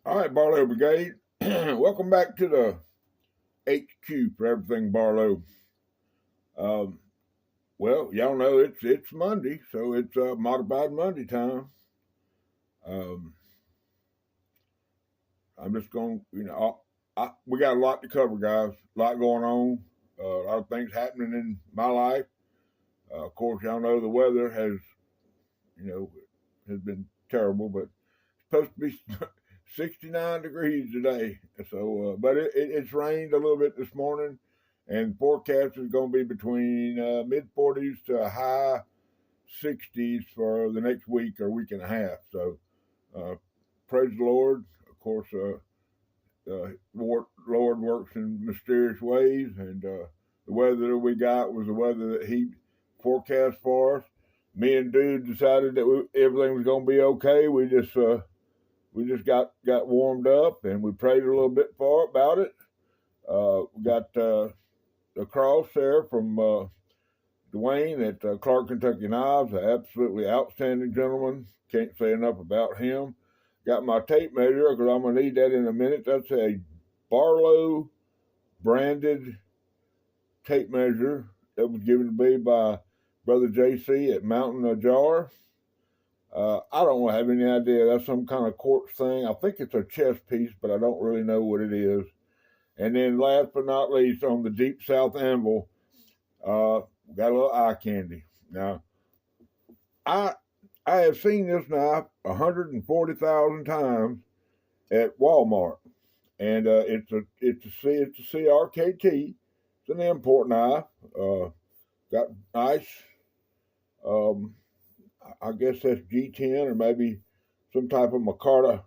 All right, Barlow Brigade. Welcome back to the HQ for everything Barlow. Um, well, y'all know it's Monday, so it's modified Monday time. Um, I'm just going, we got a lot to cover, guys. A lot going on. A lot of things happening in my life. Of course, y'all know the weather you know, has been terrible, but it's supposed to be 69 degrees today. So, but it's rained a little bit this morning, and forecast is going to be between mid 40s to a high 60s for the next week or week and a half. So, uh, praise the Lord. Of course, Lord works in mysterious ways, and the weather that we got was the weather that He forecast for us. Me and Dude decided that everything was going to be okay. We just got warmed up and we prayed a little bit about it. We got a cross there from Dwayne at Clark Kentucky Knives, an absolutely outstanding gentleman. Can't say enough about him. Got my tape measure because I'm gonna need that in a minute. That's a Barlow branded tape measure that was given to me by Brother JC at Mountain Jar. I don't have any idea. That's some kind of quartz thing. I think it's a chess piece, but I don't really know what it is. And then last but not least, on the Deep South anvil, we got a little eye candy. Now, I I have seen this knife 140,000 times at Walmart, and it's a CRKT. It's an import knife. Got nice. Um, I guess that's G10 or maybe some type of micarta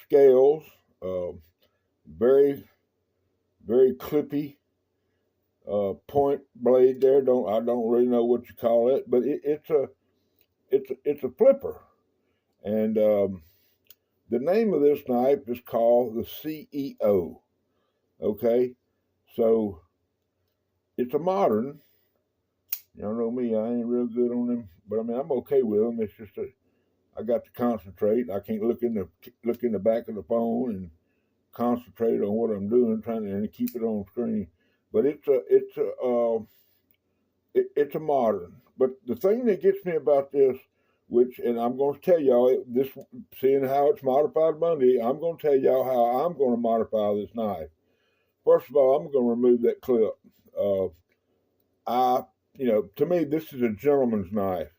scales. Uh, very very clippy point blade there. I don't really know what you call it, but it's a flipper, and the name of this knife is called the CEO. Okay, so it's a modern. Y'all know me; I ain't real good on them, but I mean I'm okay with them. It's just I got to concentrate. I can't look in the back of the phone and concentrate on what I'm doing, trying to and keep it on screen. But it's a modern. But the thing that gets me about this, which and I'm going to tell y'all this, seeing how it's modified Monday, I'm going to tell y'all how I'm going to modify this knife. First of all, I'm going to remove that clip. Uh, I, to me, this is a gentleman's knife,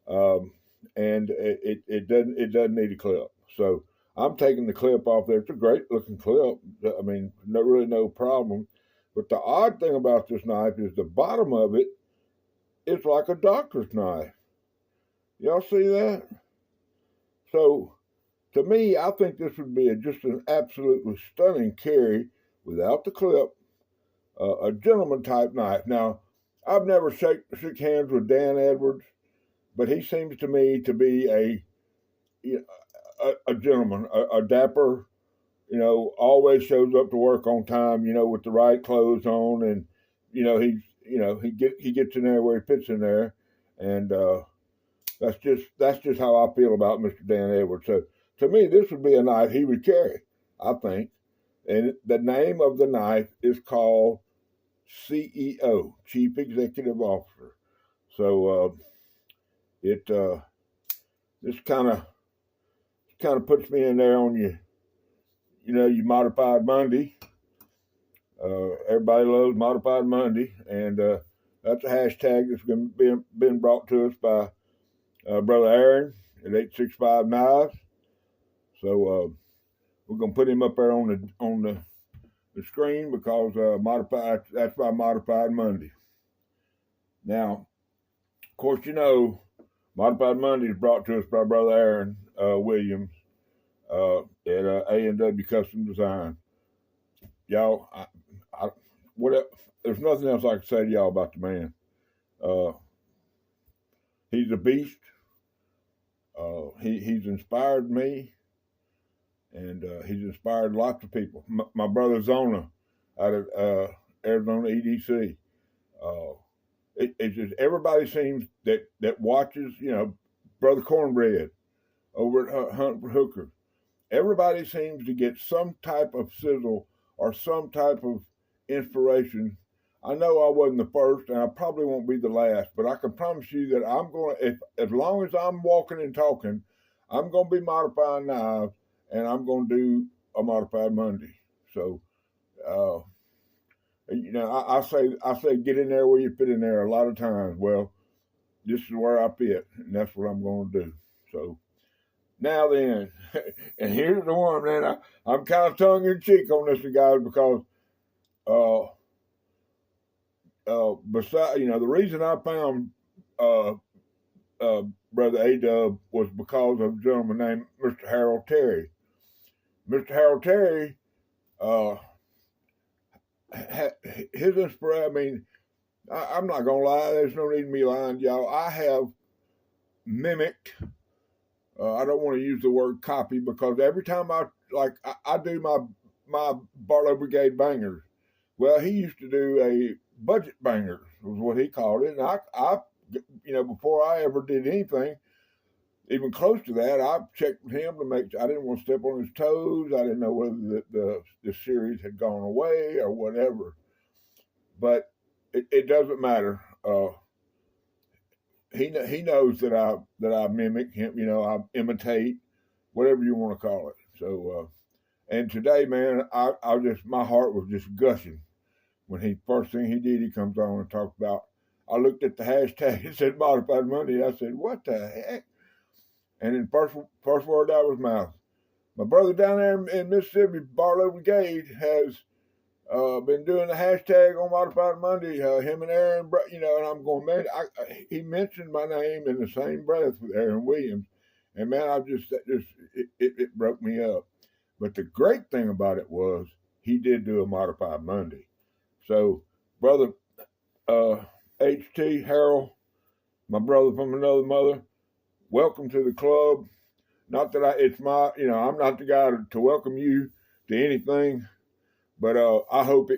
um, and it doesn't need a clip. So I'm taking the clip off there. It's a great looking clip. I mean, no problem. But the odd thing about this knife is the bottom of it is like a doctor's knife. Y'all see that? So to me, I think this would be just an absolutely stunning carry without the clip, a gentleman type knife. Now, I've never shook hands with Dan Edwards, but he seems to me to be a gentleman, a dapper. Always shows up to work on time. With the right clothes on, and he gets in there where he fits in there, and that's just how I feel about Mr. Dan Edwards. So to me, this would be a knife he would carry, I think. And the name of the knife is called CEO, Chief Executive Officer. So it this kind of puts me in there on you modified Monday. Everybody loves modified Monday, and that's a hashtag that's been brought to us by Brother Aaron at 865 Knives. So we're gonna put him up there on the screen because modified. That's by Modified Monday. Now, of course, Modified Monday is brought to us by Brother Aaron Williams at A&W Custom Design. Y'all, what? There's nothing else I can say to y'all about the man. Uh, he's a beast. He's inspired me, and he's inspired lots of people. My brother Zona out of Arizona EDC. Uh, it's just everybody seems that watches, Brother Cornbread over at Hunt for Hooker. everybody seems to get some type of sizzle or some type of inspiration. I know I wasn't the first, and I probably won't be the last, but I can promise you that I'm going to, if as long as I'm walking and talking, I'm going to be modifying knives, and I'm going to do a modified Monday. So, uh, I say get in there where you fit in there a lot of times. Well, this is where I fit, and that's what I'm going to do. So now then, and here's the one, man. I'm kind of tongue in cheek on this, guys, because the reason I found uh, Brother A-Dub was because of a gentleman named Mr. Harold Terry. Mr. Harold Terry, his inspiration, I mean, I'm not going to lie, there's no need in me lying, y'all. I have mimicked, I don't want to use the word copy, because every time I do my Barlow Brigade bangers, well, he used to do a budget banger, was what he called it. And I before I ever did anything, even close to that, I checked with him to make sure I didn't want to step on his toes. I didn't know whether the series had gone away or whatever. But it doesn't matter. He knows that I mimic him. I imitate, whatever you want to call it. So and today, man, my heart was just gushing when first thing he did, he comes on and talks about. I looked at the hashtag. It said Modified Monday. I said, "What the heck?" And then first word out of his mouth. My brother down there in Mississippi, Barlow Brigade, has been doing the hashtag on Modified Monday. Him and Aaron, and I'm going, man. He mentioned my name in the same breath with Aaron Williams, and man, it broke me up. But the great thing about it was he did do a Modified Monday. So, brother H.T. Harold, my brother from another mother, welcome to the club. Not that I'm not the guy to welcome you to anything, but I hope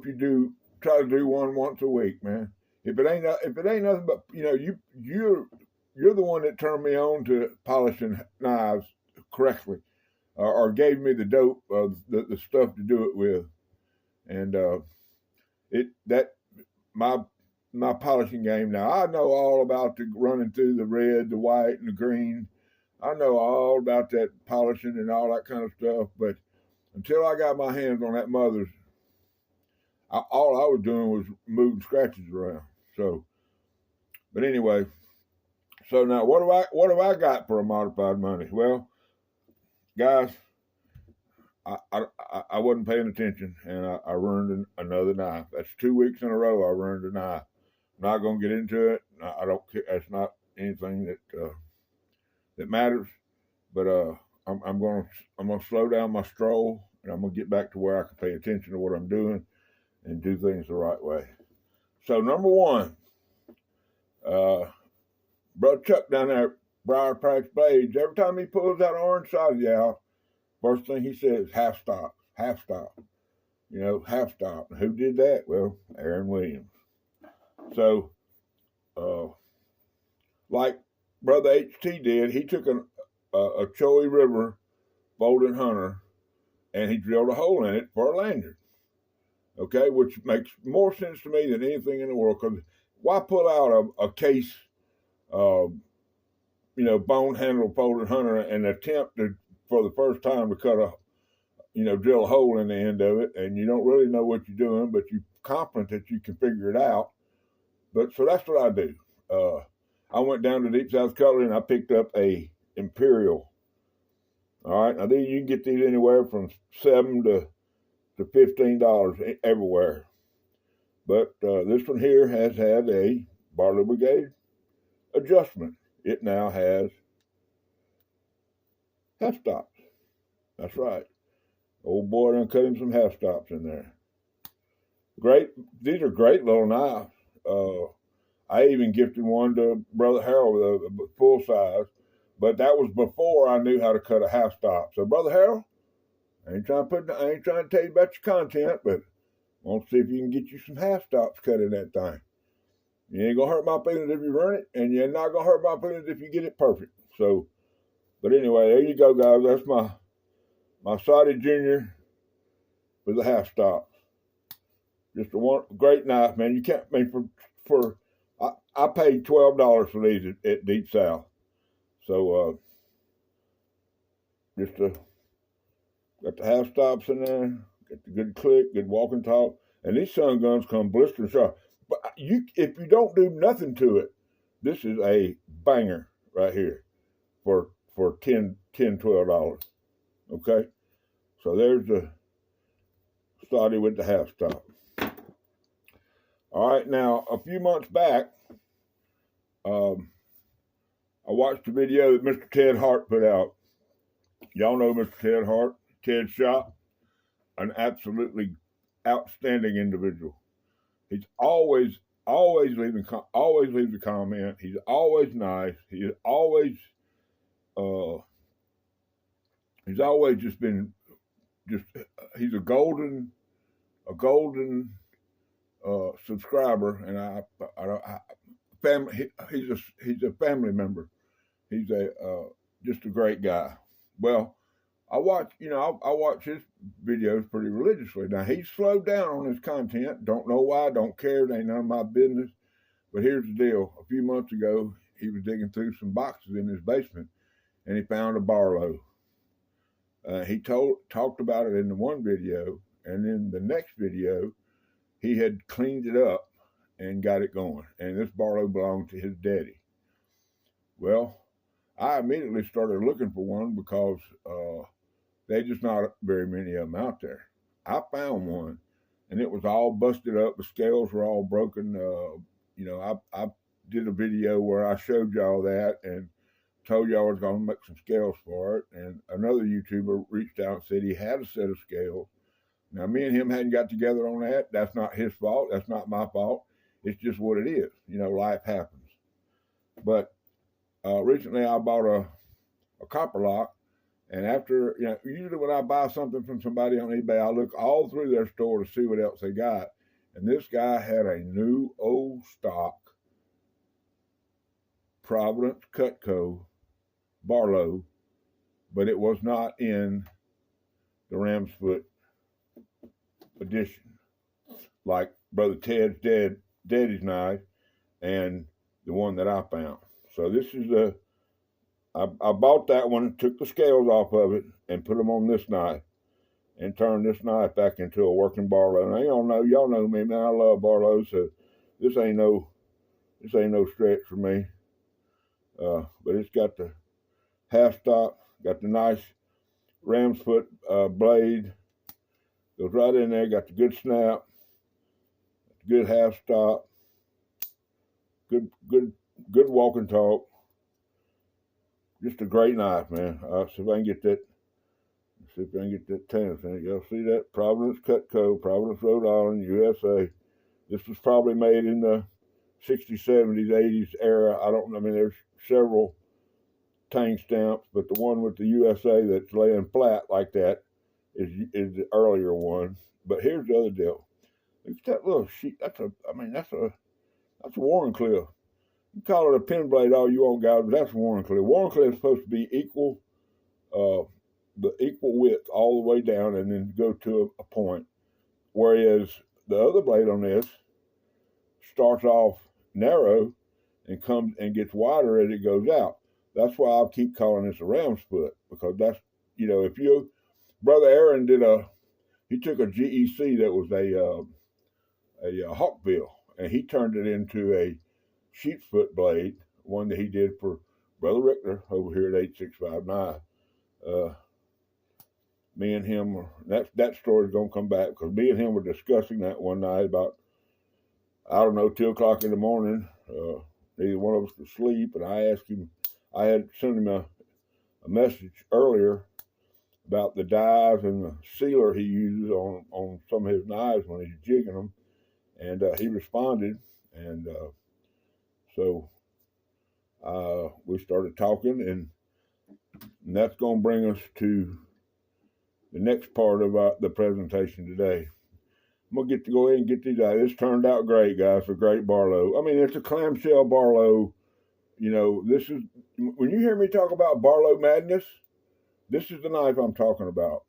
you do try to do one once a week, man. If it ain't nothing but you're the one that turned me on to polishing knives correctly, or gave me the dope of the stuff to do it with, and my polishing game now. I know all about the running through the red, the white, and the green. I know all about that polishing and all that kind of stuff. But until I got my hands on that mother's, all I was doing was moving scratches around. So, but anyway, so now what have I got for a Modified Monday? Well, guys, I wasn't paying attention, and I ruined another knife. That's 2 weeks in a row I ruined a knife. I'm not going to get into it. I don't care. That's not anything that matters. But I'm going to slow down my stroll, and I'm going to get back to where I can pay attention to what I'm doing and do things the right way. So number one, Brother Chuck down there at Briar Patch Blades, every time he pulls that orange side out, first thing he says, half stop. Half stop. And who did that? Well, Aaron Williams. So, like Brother H.T. did, he took a Choey River folding hunter and he drilled a hole in it for a lanyard. Okay, which makes more sense to me than anything in the world, because why pull out a case, bone handle folding hunter and attempt for the first time to drill a hole in the end of it, and you don't really know what you're doing, but you're confident that you can figure it out. But so that's what I do. I went down to Deep South Cutlery and I picked up a Imperial. All right, now you can get these anywhere from $7 to $15 everywhere. But this one here has had a Barlow Brigade adjustment. It now has half stops. That's right. Old boy done cut him some half stops in there. Great. These are great little knives. I even gifted one to Brother Harold with a full size, but that was before I knew how to cut a half stop. So, Brother Harold, I ain't trying to tell you about your content, but I want to see if you can get you some half stops cut in that thing. You ain't gonna hurt my feelings if you run it, and you're not gonna hurt my feelings if you get it perfect. So, But anyway, there you go, guys. That's my Saudi Junior with the half stop. Just a great knife, man. You can't, I mean, I paid $12 for these at Deep South. So, got the half stops in there, got the good click, good walk and talk. And these sun guns come blistering sharp. But if you don't do nothing to it, this is a banger right here for $10, $12. Okay? So there's the Saudi with the half stop. All right, now a few months back, I watched a video that Mr. Ted Hart put out. Y'all know Mr. Ted Hart, Ted Shop, an absolutely outstanding individual. He's always leaves a comment. He's always nice. He's always just been he's a golden subscriber, and he's a family member. He's just a great guy. Well, I watch his videos pretty religiously. Now, he's slowed down on his content. Don't know why, don't care, it ain't none of my business. But here's the deal. A few months ago, he was digging through some boxes in his basement, and he found a Barlow. He talked about it in the one video, and in the next video, he had cleaned it up and got it going. And this Barlow belonged to his daddy. Well, I immediately started looking for one because there's just not very many of them out there. I found one, and it was all busted up. The scales were all broken. I did a video where I showed y'all that and told y'all I was going to make some scales for it. And another YouTuber reached out and said he had a set of scales. Now, me and him hadn't got together on that. That's not his fault. That's not my fault. It's just what it is. Life happens. But recently I bought a copper lock. And after, usually when I buy something from somebody on eBay, I look all through their store to see what else they got. And this guy had a new old stock Providence Cutco Barlow, but it was not in the Ram's Foot edition, like Brother Ted's daddy's knife and the one that I found. So this is I bought that one, took the scales off of it, and put them on this knife, and turned this knife back into a working Barlow. Now y'all know me, man. I love Barlows, so this ain't no stretch for me. But it's got the half stop, got the nice Ram's Foot blade, goes right in there. Got the good snap, good half stop, good walk and talk. Just a great knife, man. See if I can get that. See if I can get that tennis in it. Y'all see that? Providence Cutco, Providence, Rhode Island, USA. This was probably made in the 60s, 70s, 80s era. I don't know. I mean, there's several tang stamps, but the one with the USA that's laying flat like that is the earlier one. But here's the other deal. Look at that little sheet. That's a Wharncliffe. You call it a pen blade all you want, guys, but that's Wharncliffe. Wharncliffe is supposed to be equal, the equal width all the way down, and then go to a point. Whereas the other blade on this starts off narrow and comes and gets wider as it goes out. That's why I keep calling this a Ram's Foot, because that's, if you, Brother Aaron he took a GEC that was a Hawkbill, and he turned it into a sheep's foot blade, one that he did for Brother Richter over here at 8659. Me and him, that story's gonna come back, because me and him were discussing that one night about, 2 o'clock in the morning. Neither one of us could sleep, and I had sent him a message earlier about the dyes and the sealer he uses on some of his knives when he's jigging them, and he responded, and so we started talking, and that's going to bring us to the next part of the presentation today. I'm going to go ahead and get these out. This turned out great, guys. A great Barlow. I mean, it's a clamshell Barlow, this is, when you hear me talk about Barlow Madness, this is the knife I'm talking about.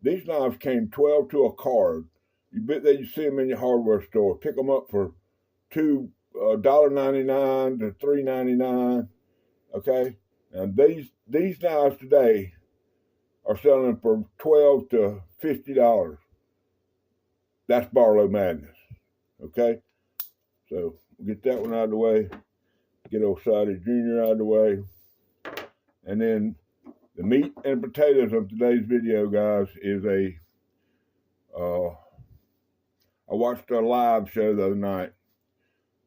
These knives came 12 to a card. You bet that you see them in your hardware store. Pick them up for $1.99 to $3.99. Okay, and these knives today are selling for $12 to $50. That's Barlow Madness. Okay, so we'll get that one out of the way. Get Osiris Jr. out of the way, and then the meat and potatoes of today's video, guys, is I watched a live show the other night,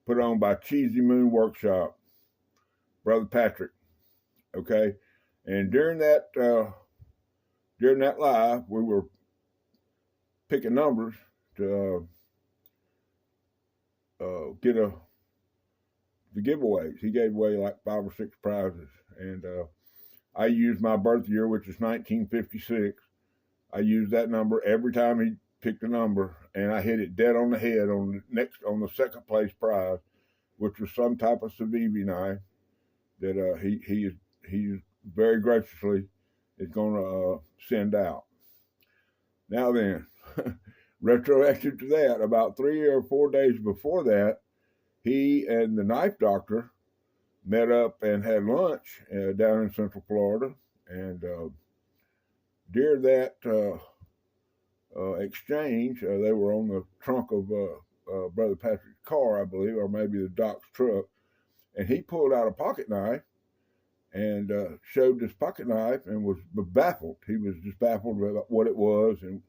put on by Cheesy Moon Workshop, Brother Patrick. Okay, and during that live, we were picking numbers to get the giveaways. He gave away like 5 or 6 prizes, and I used my birth year, which is 1956. I used that number every time he picked a number, and I hit it dead on the head on the second place prize, which was some type of Civivi knife that he very graciously is going to send out. Now then, retroactive to that, about 3 or 4 days before that, he and the knife doctor met up and had lunch down in Central Florida, and during that exchange, they were on the trunk of Brother Patrick's car, I believe, or maybe the doc's truck, and he pulled out a pocket knife and showed this pocket knife and was baffled. He was just baffled with what it was and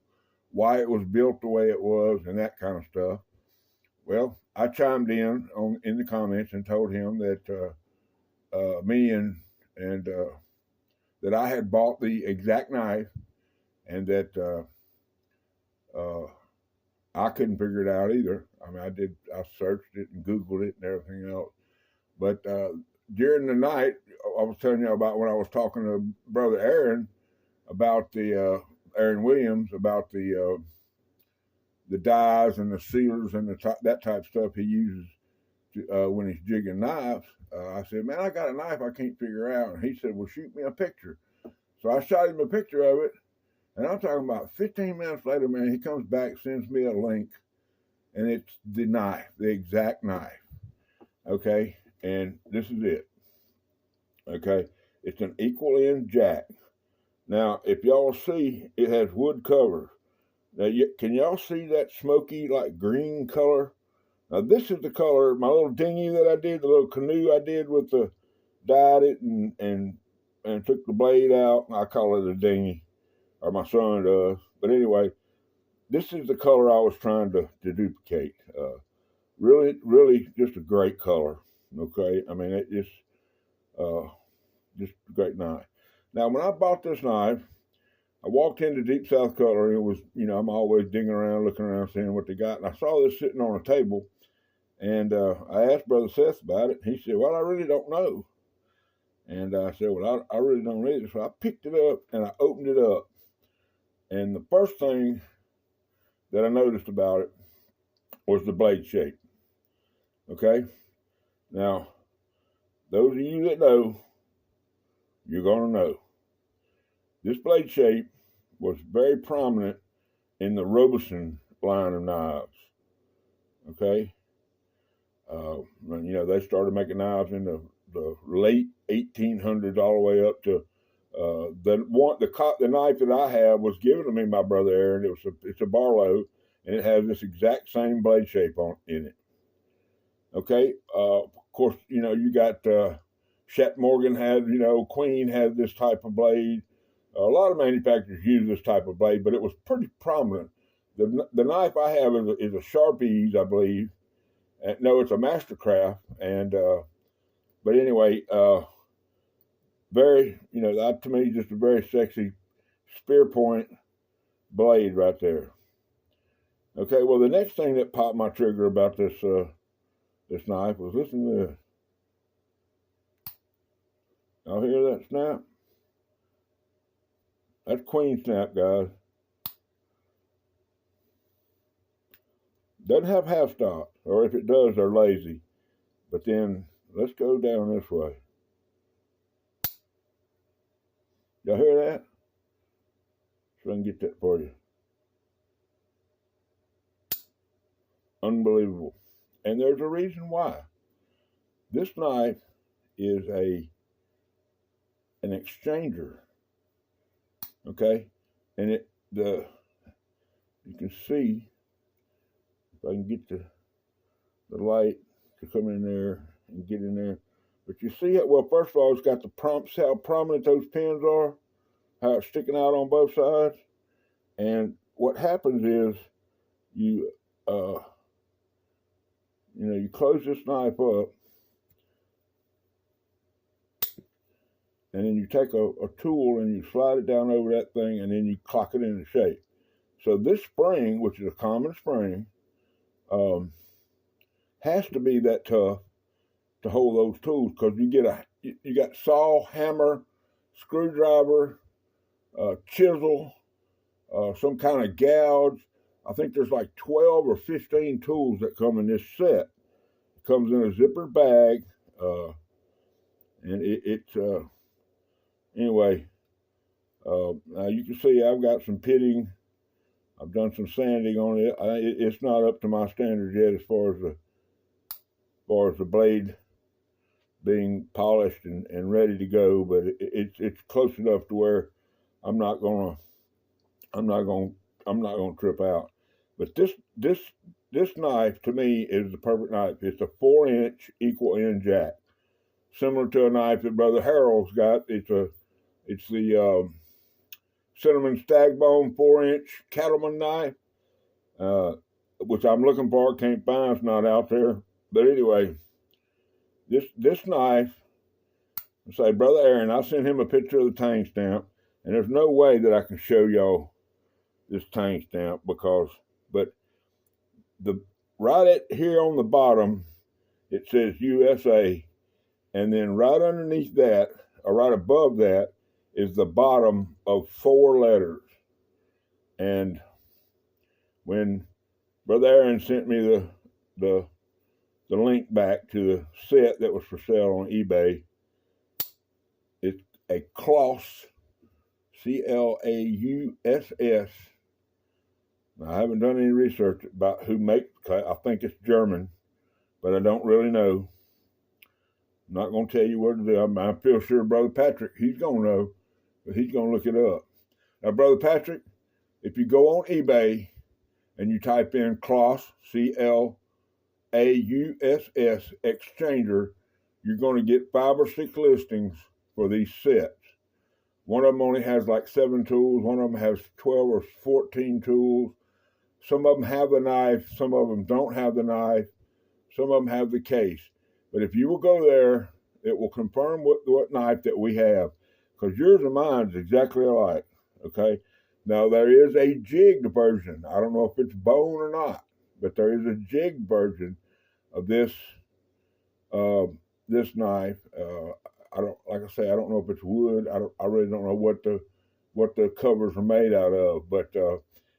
why it was built the way it was and that kind of stuff. Well, I chimed in the comments and told him that that I had bought the exact knife, and that I couldn't figure it out either. I mean, I searched it and Googled it and everything else. But during the night, I was telling you about when I was talking to Brother Aaron about Aaron Williams, about the dies and the sealers and that type of stuff he uses when he's jigging knives. I said, man, I got a knife I can't figure out. And he said, well, shoot me a picture. So I shot him a picture of it. And I'm talking about 15 minutes later, man, he comes back, sends me a link, and it's the knife, the exact knife. Okay, and this is it. Okay, it's an equal end jack. Now, if y'all see, it has wood cover. Now, can y'all see that smoky, like green color? Now, this is the color, my little dinghy that I did, the little canoe I did with dyed it and took the blade out. I call it a dinghy, or my son does. But anyway, this is the color I was trying to duplicate. Really, really just a great color. Okay, I mean, it's just a great knife. Now, when I bought this knife, I walked into Deep South Cutlery. It was, I'm always digging around, looking around, seeing what they got. And I saw this sitting on a table. And I asked Brother Seth about it. He said, well, I really don't know. And I said, well, I really don't either. So I picked it up and I opened it up. And the first thing that I noticed about it was the blade shape. Okay? Now, those of you that know, you're going to know. This blade shape was very prominent in the Robeson line of knives. Okay? They started making knives in the late 1800s all the way up to the knife that I have was given to me by Brother Aaron. It's a Barlow, and it has this exact same blade shape in it. Okay, of course, you got Shep Morgan has, Queen has this type of blade. A lot of manufacturers use this type of blade, but it was pretty prominent. The knife I have is a Sharpies, I believe. No, it's a Mastercraft, and but anyway, very, that to me just a very sexy spear point blade right there. Okay, well, the next thing that popped my trigger about this this knife was, listen to this. Y'all hear that snap? That's Queen snap, guys. Doesn't have half stops, or if it does, they're lazy. But then Let's go down this way. Y'all hear that? So I can get that for you. Unbelievable. And there's a reason why. This knife is an exchanger. Okay? And you can see, if I can get the light to come in there and get in there. But you see it, well, first of all, it's got how prominent those pins are, how it's sticking out on both sides. And what happens is you close this knife up, and then you take a tool and you slide it down over that thing, and then you clock it into shape. So this spring, which is a common spring, has to be that tough to hold those tools, because you got saw, hammer, screwdriver, chisel, some kind of gouge. I think there's like 12 or 15 tools that come in this set. It comes in a zipper bag, and anyway. Now you can see I've got some pitting. I've done some sanding on it. It's not up to my standards yet as far as the blade being polished and ready to go, but it's close enough to where I'm not gonna trip out. But this knife to me is the perfect knife. It's a 4-inch equal end jack, similar to a knife that Brother Harold's got. It's the Cinnamon Stagbone 4-inch cattleman knife, which I'm looking for. Can't find. It's not out there. But anyway, this knife, say, Brother Aaron, I sent him a picture of the tang stamp, and there's no way that I can show y'all this tang stamp, but right at here on the bottom, it says USA, and then right underneath that, or right above that, is the bottom of 4 letters. And when Brother Aaron sent me the link back to the set that was for sale on eBay, it's a Clauss, Clauss. I haven't done any research about who makes it. I think it's German, but I don't really know. I'm not going to tell you what to do. I feel sure Brother Patrick, he's going to know, but he's going to look it up. Now, Brother Patrick, if you go on eBay and you type in Clauss, Clauss, exchanger, you're going to get 5 or 6 listings for these sets. One of them only has like 7 tools. One of them has 12 or 14 tools. Some of them have the knife. Some of them don't have the knife. Some of them have the case. But if you will go there, it will confirm what knife that we have, because yours and mine is exactly alike. Okay. Now there is a jigged version. I don't know if it's bone or not, but there is a jigged version of this knife. I don't know if it's wood. I really don't know what the covers are made out of. But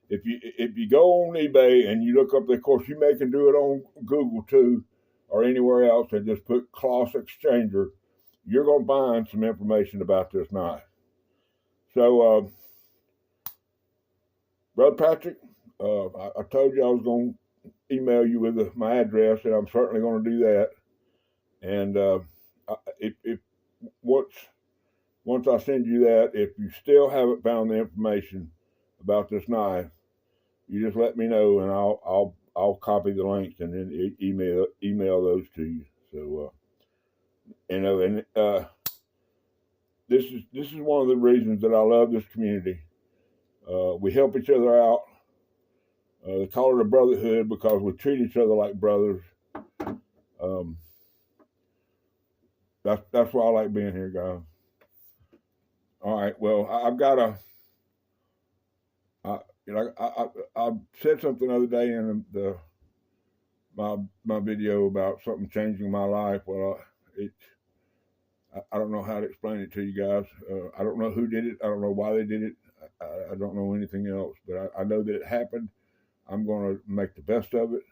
if you go on eBay and you look up, of course you can do it on Google too, or anywhere else, and just put Clauss exchanger, you're gonna find some information about this knife. So, Brother Patrick, I told you I was gonna email you with my address, and I'm certainly gonna do that. And if once I send you that, if you still haven't found the information about this knife, you just let me know, and I'll copy the links and then email those to you. So this is one of the reasons that I love this community. We help each other out. They call it a brotherhood because we treat each other like brothers. That's why I like being here, guys. All right. Well, I said something the other day in my video about something changing my life. Well, I don't know how to explain it to you guys. I don't know who did it. I don't know why they did it. I don't know anything else, but I know that it happened. I'm going to make the best of it,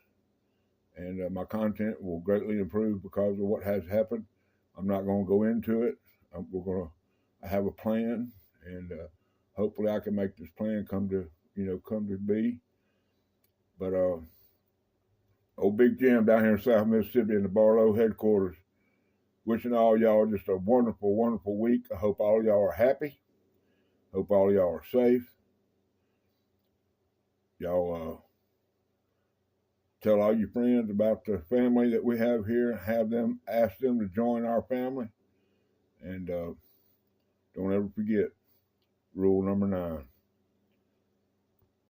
and my content will greatly improve because of what has happened. I'm not going to go into it. I have a plan, and hopefully I can make this plan come to be. But old Big Jim down here in South Mississippi in the Barlow headquarters, wishing all y'all just a wonderful, wonderful week. I hope all y'all are happy. Hope all y'all are safe. Y'all tell all your friends about the family that we have here. Ask them to join our family. And don't ever forget rule number 9.